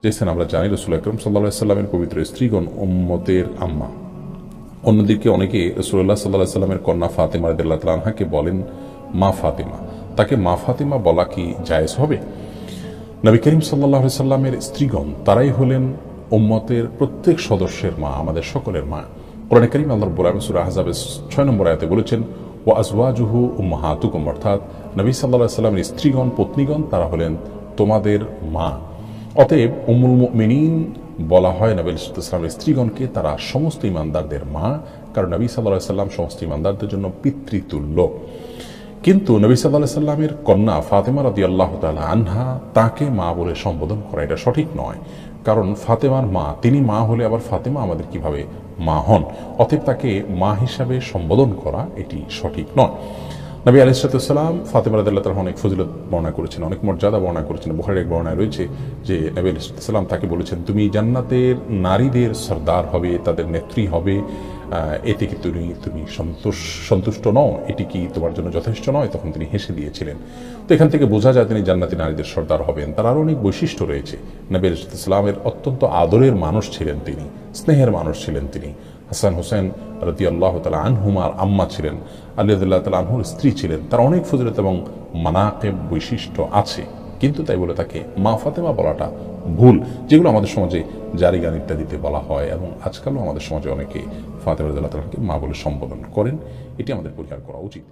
যেখানে আমরা জানি রাসূল আকরাম সাল্লাল্লাহু আলাইহি সাল্লামের পবিত্র স্ত্রীগণ উম্মতের আম্মা। অন্যদিকে অনেকে রাসূলুল্লাহ সাল্লাল্লাহু আলাইহি সাল্লামের কন্যা ফাতেমা রাদিয়াল্লাহু তাআলা আনহাকে বলেন মা ফাতেমা। তাকে মা ফাতেমা বলা কি জায়েজ হবে? নবী করিম সাল্লাল্লাহু আলাইহি সাল্লামের স্ত্রীগণ তারাই হলেন উম্মতের প্রত্যেক সদস্যের মা, আমাদের সকলের মা। কোরআনে কারীম আল্লাহ রাব্বুল আলামিন সূরা আহজাবের 6 নম্বর আয়াতে বলেছেন ওয়া আজওয়াজুহু উম্মাহাতুকুম, অর্থাৎ নবী সাল্লাল্লাহু আলাইহি সাল্লামের স্ত্রীগণ, পত্নীগণ তারা হলেন তোমাদের মা। অতএব উম্মুল মুমিনিন বলা হয় নবী সাল্লাল্লাহু আলাইহি সাল্লামের স্ত্রীগণকে, তারা সমস্ত ঈমানদারদের মা, কারণ নবী সাল্লাল্লাহু আলাইহি সাল্লাম সমস্ত ঈমানদারদের জন্য পিতৃতুল্য। কিন্তু নবী সাল্লাল্লাহু আলাইহি সাল্লামের কন্যা ফাতেমা রাদিয়াল্লাহু তাআলা আনহা তাকে মা বলে সম্বোধন করা এটা সঠিক নয়, কারণ ফাতেমার মা, তিনি মা হলে আবার ফাতেমা আমাদের কিভাবে মা হন? অতএব তাকে মা হিসাবে সম্বোধন করা এটি সঠিক নয়। নবী আলাইহিস সালাম ফাতেমা রাদিয়াল্লাহু তাআলা অনেক ফজিলত বর্ণনা করেছেন, অনেক মর্যাদা বর্ণনা করেছেন। বুখারীর এক বর্ণনায় রয়েছে যে নবী আলাইহিস সালাম তাকে বলেছেন, তুমি জান্নাতের নারীদের সরদার হবে, তাদের নেত্রী হবে, এতে কি তুমি সন্তুষ্ট নও? এটি কি তোমার জন্য যথেষ্ট নয়? তখন তিনি হেসে দিয়েছিলেন। তো এখান থেকে বোঝা যায় তিনি জান্নাতি নারীদের সর্দার হবেন। তার আরও অনেক বৈশিষ্ট্য রয়েছে। নবী আলাইহিস সালামের অত্যন্ত আদরের মানুষ ছিলেন তিনি, স্নেহের মানুষ ছিলেন তিনি। হাসান হোসেন রাদিয়াল্লাহু তাআলা আনহুমার আম্মা ছিলেন, আলী রাদিয়াল্লাহু তাআলা আনহুর স্ত্রী ছিলেন। তার অনেক ফজিলত এবং মানাকিব বৈশিষ্ট্য আছে, কিন্তু তাই বলে তাকে মা ফাতেমা বলাটা ভুল, যেগুলো আমাদের সমাজে জারি গান ইত্যাদিতে বলা হয়, এবং আজকালও আমাদের সমাজে অনেকে ফাতেমা রাদিয়াল্লাহু তাআলাকে মা বলে সম্বোধন করেন। এটি আমাদের পরিহার করা উচিত।